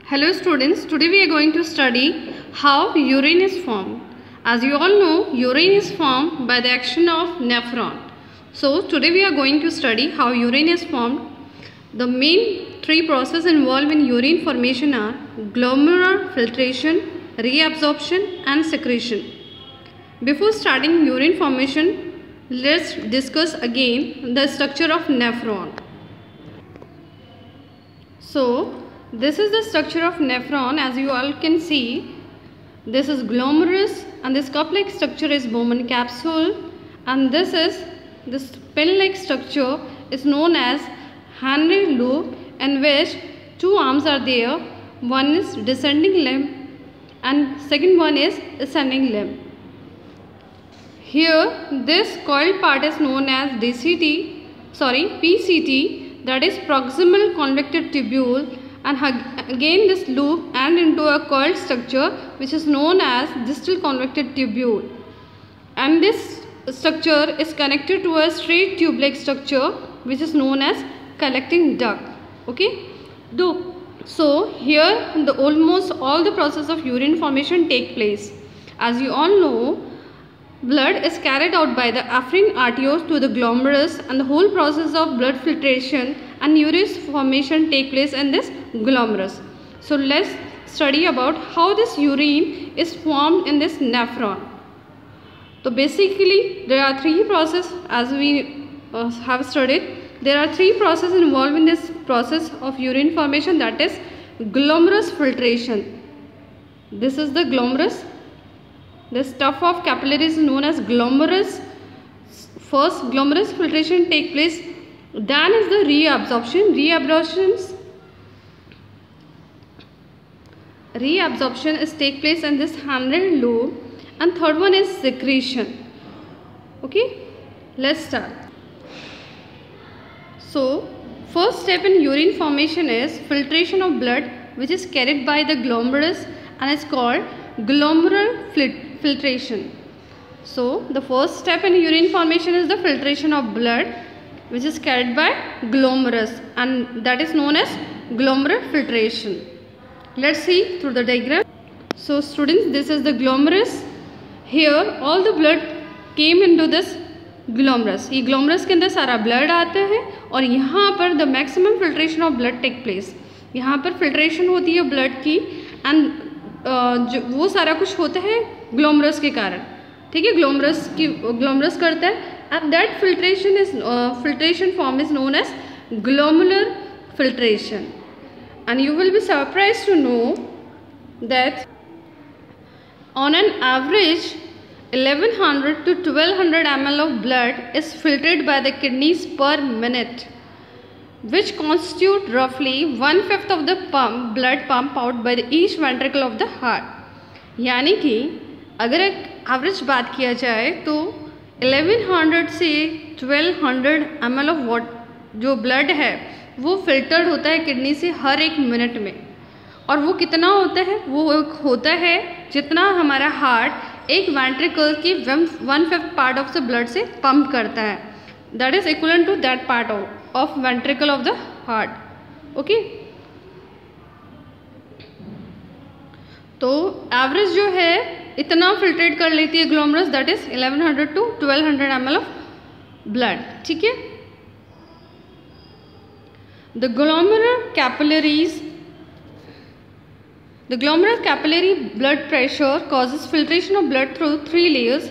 Hello students, today we are going to study how urine is formed. As you all know, urine is formed by the action of nephron. So today we are going to study how urine is formed. The main three processes involved in urine formation are glomerular filtration, reabsorption and secretion. Before starting urine formation, let's discuss again the structure of nephron. So this is the structure of nephron. As you all can see, this is glomerulus and this cup-like structure is Bowman capsule, and this pen-like structure is known as Henle lobe, in which two arms are there. One is descending limb and second one is ascending limb. Here this coiled part is known as PCT, that is proximal convective tubule, and again this loop and into a coiled structure which is known as distal convective tubule, and this structure is connected to a straight tube-like structure which is known as collecting duct. Okay, so here almost all the process of urine formation take place. As you all know, blood is carried out by the afferent arterioles to the glomerulus, and the whole process of blood filtration and urine formation take place in this glomerulus. So let's study about how this urine is formed in this nephron. So basically there are three processes, as we have studied. There are three processes involved in this process of urine formation, that is glomerulus filtration. This is the glomerulus. The stuff of capillaries is known as glomerulus. First glomerulus filtration take place, then is the reabsorption. Reabsorption is take place in this Henle lobe, and third one is secretion. Okay, let's start. So first step in urine formation is filtration of blood, which is carried by the glomerulus and is called glomerular filtration. So the first step in urine formation is the filtration of blood, which is carried by glomerulus, and that is known as glomerular filtration. Let's see through the diagram. So students, this is the glomerulus. Here all the blood came into this glomerulus. ये glomerulus के अंदर सारा blood आता है और यहाँ पर the maximum filtration of blood take place. यहाँ पर filtration होती है blood की, and वो सारा कुछ होता है glomerulus के कारण. ठीक है, glomerulus करता है, and that filtration form is known as glomerular filtration. And you will be surprised to know that on an average 1100 to 1200 ml of blood is filtered by the kidneys per minute, which constitute roughly 1/5 of the blood pump out by each ventricle of the heart. यानी कि अगर एक average बात किया जाए तो 1100 से 1200 ml of जो ब्लड है वो फिल्टर्ड होता है किडनी से हर एक मिनट में, और वो कितना होता है, वो होता है जितना हमारा हार्ट एक वेंट्रिकल की 1/5 पार्ट ऑफ द ब्लड से पंप करता है. That is equivalent to that part of ventricle of the heart. Okay, तो एवरेज जो है इतना फिल्ट्रेट कर लेती है glomerulus, that is 1100 to 1200 ml of blood. ठीक है, The glomerular capillary blood pressure causes filtration of blood through three layers,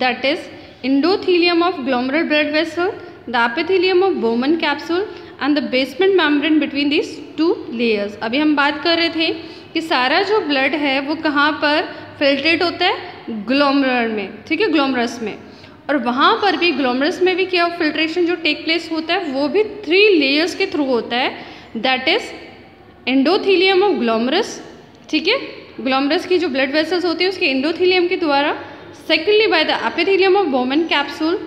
that is endothelium of glomerular blood vessel, the epithelium of Bowman capsule, and the basement membrane between these two layers. अभी हम बात कर रहे थे कि सारा जो blood है वो कहाँ पर फिल्ट्रेट होता है, ग्लोमेरुलर में. ठीक है, ग्लोमेरुलस में, और वहाँ पर भी ग्लोमेरुलस में भी क्या फिल्ट्रेशन जो टेक प्लेस होता है वो भी 3 लेयर्स के थ्रू होता है, that is endothelium of glomerulus. ठीक है, ग्लोमेरुलस की जो ब्लड वेसल्स होती है उसके एंडोथीलियम के द्वारा, secondly by the epithelium of Bowman capsule,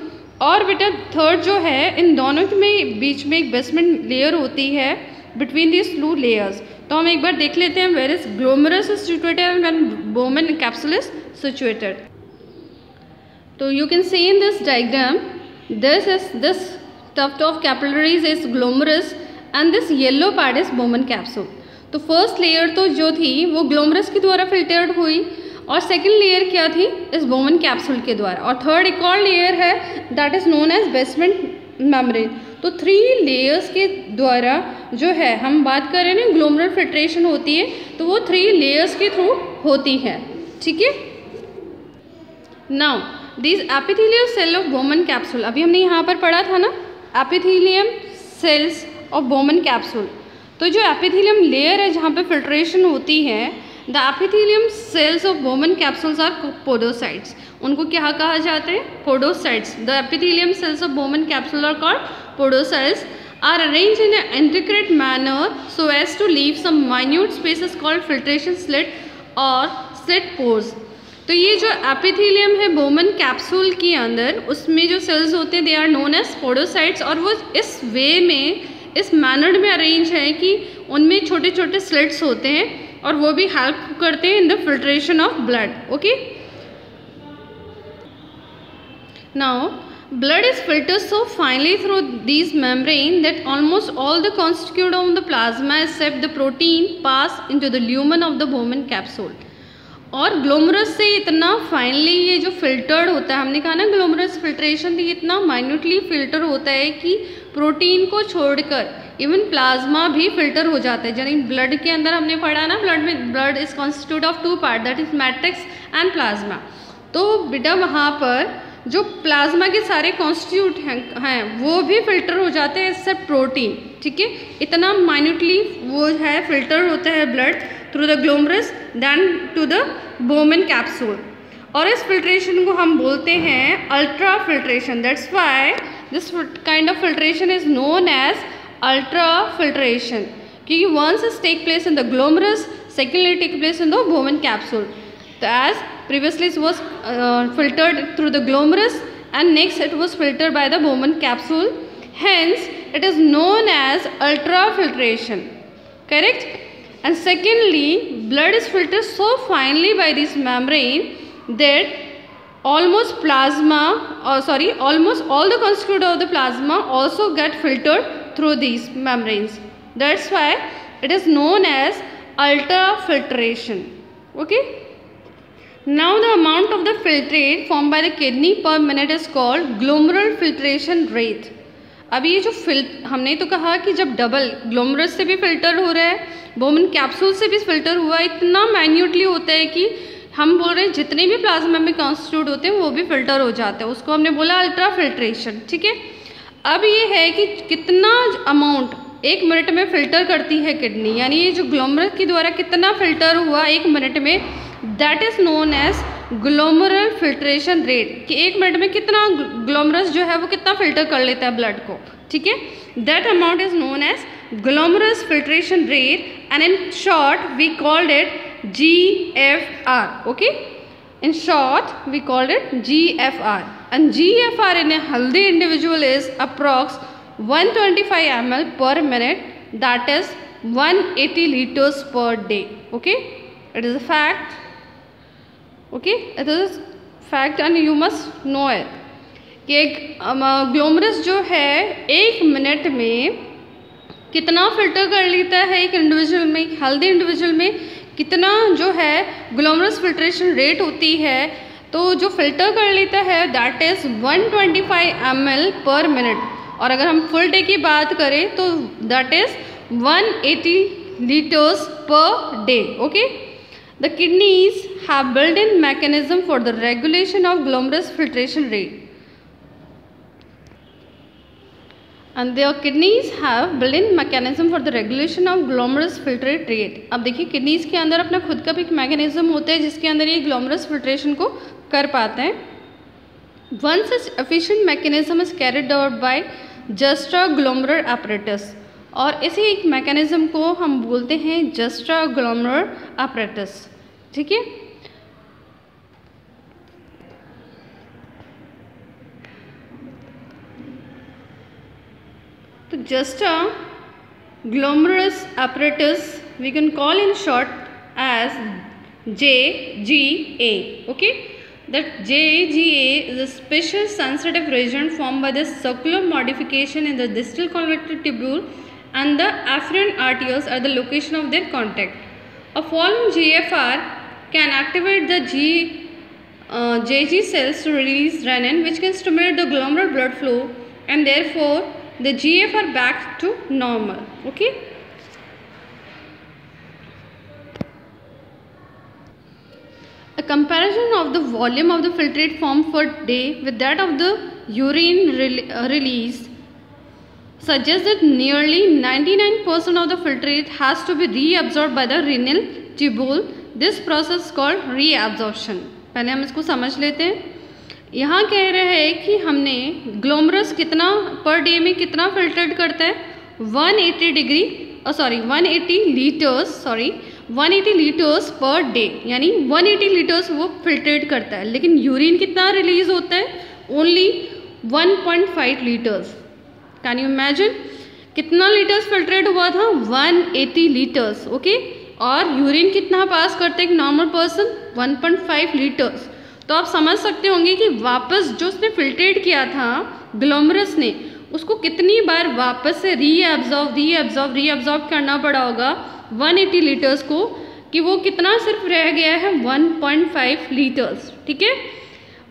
और बेटा थर्ड जो है इन दोनों में बीच में एक बेसमेंट लेयर होती है बिटवीन दिस 2 लेयर्स. तो हम एक बार देख लेते हैं where is glomerulus is situated and Bowman capsule is situated. So you can see in this diagram, this tuft of capillaries is glomerulus and this yellow part is Bowman capsule. तो first layer तो जो थी वो ग्लोमरस के द्वारा filtered हुई, और second layer क्या थी, इस बोमन कैप्सूल के द्वारा, और थर्ड एक और लेयर है that is known as basement membrane. तो 3 लेयर्स के द्वारा जो है हम बात कर रहे हैं ना ग्लोमरुलर फिल्ट्रेशन होती है, तो वो 3 लेयर्स के थ्रू होती है, ठीक है। Now this epithelial cell of Bowman capsule, अभी हमने यहाँ पर पढ़ा था ना epithelium cells of Bowman capsule. तो जो एपिथेलियम लेयर है जहाँ पे फिल्ट्रेशन होती है, the epithelium cells of Bowman capsules are podocytes, उनको क्या कहा जाता है, podocytes. The epithelium cells of Bowman capsule are called podocytes, are arranged in an intricate manner so as to leave some minute spaces called filtration slit or slit pores। तो ये जो epithelium है Bowman capsule के अंदर, उसमें जो cells होते हैं they are known as podocytes, और वो इस वे में, इस मैनर में अरेंज है कि उनमें छोटे छोटे स्लिट्स होते हैं और वो भी हेल्प करते हैं in the filtration of blood. Okay, now blood is filtered so finely through these membrane that almost all the constituent of the plasma except the protein pass into the lumen of the Bowman capsule। और ग्लोमरस से इतना finally ये जो filtered होता है, हमने कहा ना ग्लोमरस फिल्ट्रेशन थी, इतना माइन्यूटली फिल्टर होता है कि प्रोटीन को छोड़कर इवन प्लाज्मा भी फिल्टर हो जाता है। यानी ब्लड के अंदर हमने पढ़ा ना, blood is constitute of 2 part, that is matrix and plasma. तो बेटा वहाँ पर जो प्लाज्मा के सारे कॉन्स्टिट्यूट हैं वो भी फिल्टर हो जाते हैं एक्सेप्ट प्रोटीन, ठीक है। इतना माइन्यूटली वो है फिल्टर होता है blood through the glomerulus then to the Bowman capsule, और इस फिल्ट्रेशन को हम बोलते हैं ultra filtration. That's why this kind of filtration is known as ultra filtration, क्योंकि once is take place in the glomerulus, secondly take place in the Bowman capsule. तो as previously it was filtered through the glomerus and next it was filtered by the Bowman capsule, hence it is known as ultrafiltration, correct। And secondly, blood is filtered so finely by this membrane that almost all the constituent of the plasma also get filtered through these membranes, that's why it is known as ultrafiltration, okay। Now the amount of the filtrate formed by the kidney per minute is called glomerular filtration rate। अब ये जो हमने तो कहा कि जब double ग्लोमरस से भी फिल्टर हो रहा है, बोमन कैप्सूल से भी फिल्टर हुआ, इतना माइन्यूटली होता है कि हम बोल रहे हैं जितने भी प्लाज्मा में कॉन्स्टिट्यूट होते हैं वो भी फिल्टर हो जाते हैं, उसको हमने बोला अल्ट्रा फिल्ट्रेशन, ठीक है। अब ये है कि कितना अमाउंट 1 मिनट में फिल्टर करती है किडनी, यानी ये जो ग्लोमरस के द्वारा कितना फिल्टर हुआ 1 मिनट में, that is known as glomerular filtration rate, कि 1 मिनट में कितना ग्लोमरस जो है वो कितना फिल्टर कर लेता है ब्लड को, ठीक है। That amount is known as glomerular filtration rate and in short we called it GFR, okay। In short we called it GFR, and GFR in a healthy individual is approx 125 ml per minute, that is 180 liters per day, okay। It is a fact, okay, it is fact and you must know it कि एक ग्लोमरस जो है 1 minute में कितना filter कर लेता है एक इंडिविजुअल में, एक हेल्दी इंडिविजुअल में कितना जो है ग्लोमरस फिल्ट्रेशन रेट होती है, तो जो फिल्टर कर लेता है दैट इज़ 125 ml पर मिनट, और अगर हम फुल डे की बात करें तो that is 180 liters per day, okay। The kidneys have built-in mechanism for the regulation of glomerulus filtration rate, and their kidneys have built-in mechanism for the regulation of glomerulus filtrate rate। अब देखिए kidneys के अंदर अपना खुद का भी एक mechanism होता है जिसके अंदर ये ग्लोमरस फिल्ट्रेशन को कर पाते हैं। One such efficient mechanism is carried out by juxtaglomerular apparatus, और इसी एक मैकेनिज्म को हम बोलते हैं juxtaglomerular apparatus, ठीक है। तो juxtaglomerular apparatus we can call in short as JGA, okay। That JGA is a special sensitive region formed by the circular modification in the distal convoluted tubule and the afferent arterioles are the location of their contact. A fall in GFR can activate the JG cells to release renin, which can stimulate the glomerular blood flow, and therefore the GFR back to normal. Okay. A comparison of the volume of the filtrate formed per day with that of the urine release suggests that nearly 99% of the filtrate has to be reabsorbed by the renal tubule. This process is called reabsorption. पहले हम इसको समझ लेते हैं. यहाँ कह रहे हैं कि हमने ग्लोमरस कितना पर डे में कितना फिल्ट्रेट करता है 180 लीटर्स पर डे, यानी 180 लीटर्स वो फिल्ट्रेट करता है. लेकिन यूरिन कितना रिलीज होता है? Only 1.5 litres. Can you imagine कितना लीटर्स फिल्ट्रेट हुआ था? 180 लीटर्स. ओके. और यूरिन कितना पास करते हैं एक नॉर्मल पर्सन? 1.5 लीटर्स. तो आप समझ सकते होंगे कि वापस जो उसने फिल्ट्रेट किया था ग्लोमरस ने, उसको कितनी बार वापस से रीअब्जॉर्ब करना पड़ा होगा 180 लीटर्स को, कि वो कितना सिर्फ रह गया है 1.5 लीटर्स. ठीक है.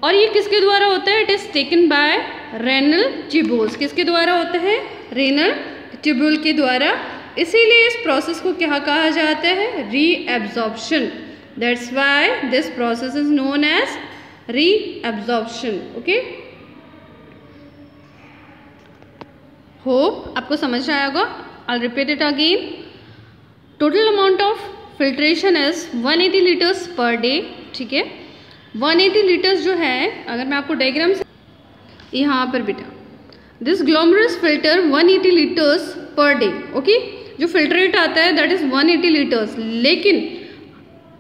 और ये किसके द्वारा होता है? It is taken by renal tubules. किसके द्वारा होता है? रेनल ट्यूब्यूल के द्वारा. इसीलिए इस प्रोसेस को क्या कहा जाता है? Reabsorption. That's why this process is known as reabsorption. Okay. Hope आपको समझ आया होगा. I repeat it again. Total amount of filtration is 180 litres per day. ठीक है. 180 लीटर्स जो है, अगर मैं आपको डायग्राम से यहाँ पर बेटा, this glomerulus filter 180 litres per day. Okay. जो फिल्ट्रेट आता है दैट इज 180 लीटर्स. लेकिन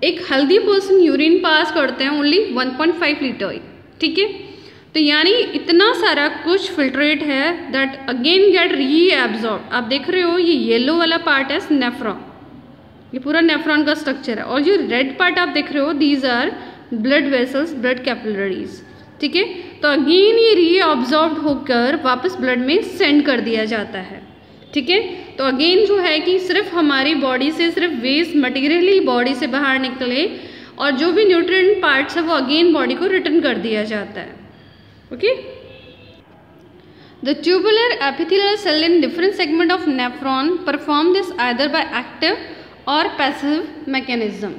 एक हेल्दी पर्सन यूरिन पास करते हैं ओनली 1.5 लीटर. ठीक है. तो यानी इतना सारा कुछ फिल्ट्रेट है दैट अगेन गेट रीअब्सॉर्ब. आप देख रहे हो ये येलो वाला पार्ट है नेफ्रॉन. ये पूरा नेफ्रॉन का स्ट्रक्चर है. और जो रेड पार्ट आप देख रहे हो these are blood vessels, blood capillaries. ठीक है. तो अगेन ये रीअब्सॉर्ब होकर वापस ब्लड में सेंड कर दिया जाता है. ठीक है. तो अगेन जो है कि सिर्फ हमारी बॉडी से सिर्फ वेस्ट मटेरियल ही बॉडी से बाहर निकले और जो भी न्यूट्रिएंट पार्ट्स है वो अगेन बॉडी को रिटर्न कर दिया जाता है. Okay. The tubular epithelial cell in different segment of nephron perform this either by active और पैसिव मैकेनिज्म.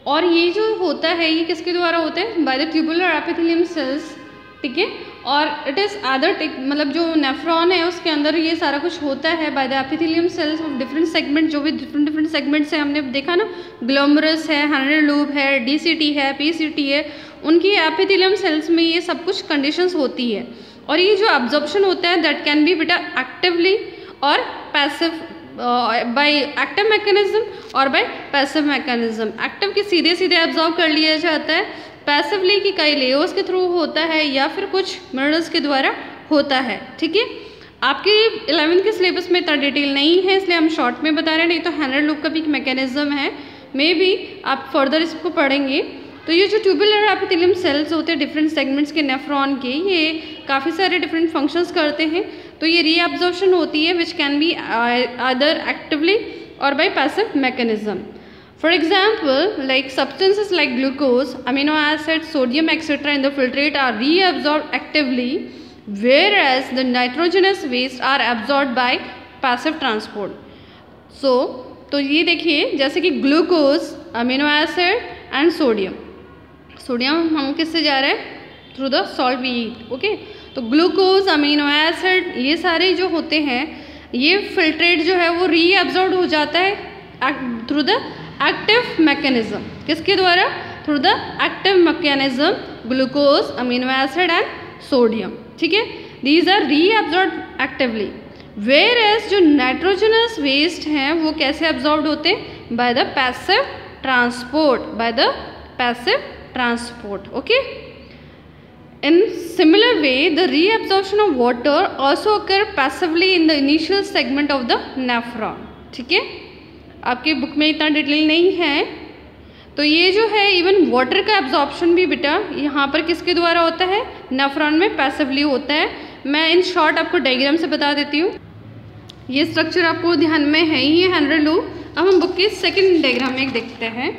और ये जो होता है ये किसके द्वारा होता है? By the tubular epithelium cells. ठीक है. और इट इज़ अदर मतलब जो नेफ्रॉन है उसके अंदर ये सारा कुछ होता है by the epithelium cells of different segment. जो भी डिफरेंट सेगमेंट्स है हमने देखा ना, ग्लोमरस है, हैनल लूप है, डीसीटी है, पीसीटी है, उनकी एपिथेलियम सेल्स में ये सब कुछ कंडीशंस होती है. और ये जो एब्जॉर्प्शन होता है दैट कैन बी बेटा एक्टिवली और पैसिव, बाय एक्टिव मैकेनिज्म और बाय पैसिव मैकेनिज्म. एक्टिव के सीधे सीधे एब्जॉर्ब कर लिया जाता है, पैसिवली की कई लेयर्स के थ्रू होता है या फिर कुछ मिनरल्स के द्वारा होता है. ठीक है. आपके 11th के सिलेबस में इतना डिटेल नहीं है इसलिए हम शॉर्ट में बता रहे हैं. नहीं तो हैनल लूप का भी एक मैकेनिज्म है, मे बी आप फर्दर इसको पढ़ेंगे. तो ये जो ट्यूबुलर एपिथेलियम सेल्स होते हैं डिफरेंट सेगमेंट्स के नेफ्रॉन के, ये काफ़ी सारे डिफरेंट फंक्शंस करते हैं. तो ये रीअब्जॉर्प्शन होती है which can be either actively or by passive mechanism. For example, like substances like glucose, amino acids, sodium, etc. in the filtrate are reabsorbed actively, whereas the nitrogenous waste are absorbed by passive transport. तो ये देखिए जैसे कि glucose, amino acid and sodium. Sodium हम किससे जा रहे हैं? Through the salt we eat. Okay. तो ग्लूकोज, अमीनो एसिड, ये सारे जो होते हैं ये फिल्ट्रेट जो है वो रीअब्सॉर्ब हो जाता है थ्रू द एक्टिव मैकेनिज्म. किसके द्वारा? Through the active mechanism. Glucose, amino acid and sodium. ठीक है. These are reabsorb actively. Whereas जो नाइट्रोजनस वेस्ट हैं वो कैसे एब्जॉर्ब होते हैं? By the passive transport. By the passive transport. Okay. In similar way, the reabsorption of water also occur passively in the initial segment of the nephron. ठीक है. आपके book में इतना डिटेल नहीं है. तो ये जो है इवन वाटर का एब्जॉर्प्शन भी बेटा यहाँ पर किसके द्वारा होता है? नेफ्रॉन में पैसिवली होता है. मैं इन शॉर्ट आपको डायग्राम से बता देती हूँ. ये स्ट्रक्चर आपको ध्यान में है ही है, हेनरी लूप। अब हम बुक के सेकंड डायग्राम में देखते हैं।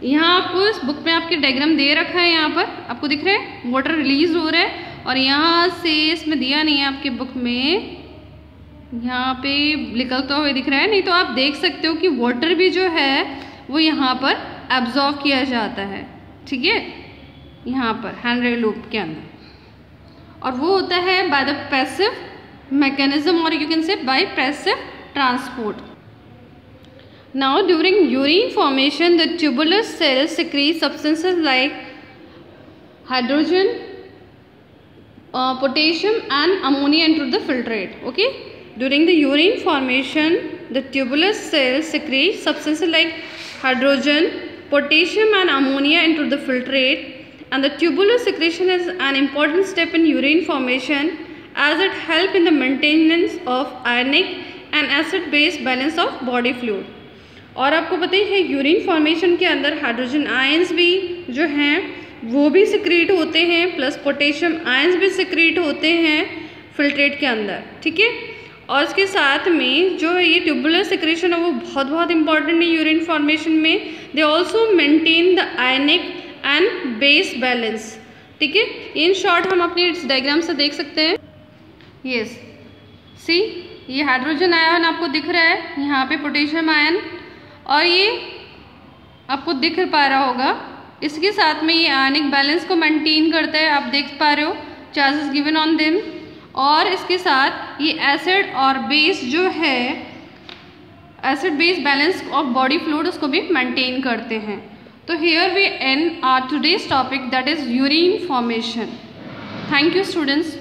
यहाँ आपको इस बुक में आपके डायग्राम दे रखा है, यहाँ पर आपको दिख रहा है वाटर रिलीज हो रहा है, और यहाँ से इसमें दिया नहीं है आपके बुक में, यहाँ पे निकलता हुआ दिख रहा है, नहीं तो आप देख सकते हो कि वाटर भी जो है वो यहाँ पर एब्जॉर्ब किया जाता है, ठीक है, यहाँ पर हेनरी लूप के अंदर, और वो होता है बाय द पैसिव मैकेनिज्म, और you can say bye passive transport. Now during urine formation the tubular cells secrete substances like hydrogen, potassium and ammonia into the filtrate. Okay, during the urine formation the tubular cells secrete substances like hydrogen, potassium and ammonia into the filtrate, and the tubular secretion is an important step in urine formation as it helps in the maintenance of ionic and acid base balance of body fluid. और आपको पता ही है urine formation के अंदर hydrogen ions भी जो हैं वो भी सिक्रीट होते हैं, प्लस पोटेशियम आयंस भी सिक्रीट होते हैं फिल्ट्रेट के अंदर, ठीक है। और इसके साथ में जो है ये ट्यूबुलर सिक्रेशन है वो बहुत बहुत इंपॉर्टेंट है यूरिन फॉर्मेशन में। They also maintain the ionic and base balance, ठीक है। इन शॉर्ट हम अपने इस डायग्राम से देख सकते हैं। यस, सी ये हाइड्रोजन आयन आपको दिख रहा है, यहाँ पे पोटेशियम आयन, और ये आपको दिख पा रहा होगा, इसके साथ में ये आयनिक बैलेंस को मेंटेन करता है, आप देख पा रहे हो चार्जेस गिवन ऑन देम, और इसके साथ ये एसिड और बेस जो है acid base balance of body fluid उसको भी मेंटेन करते हैं। तो here we end our today's topic that is urine formation. Thank you students.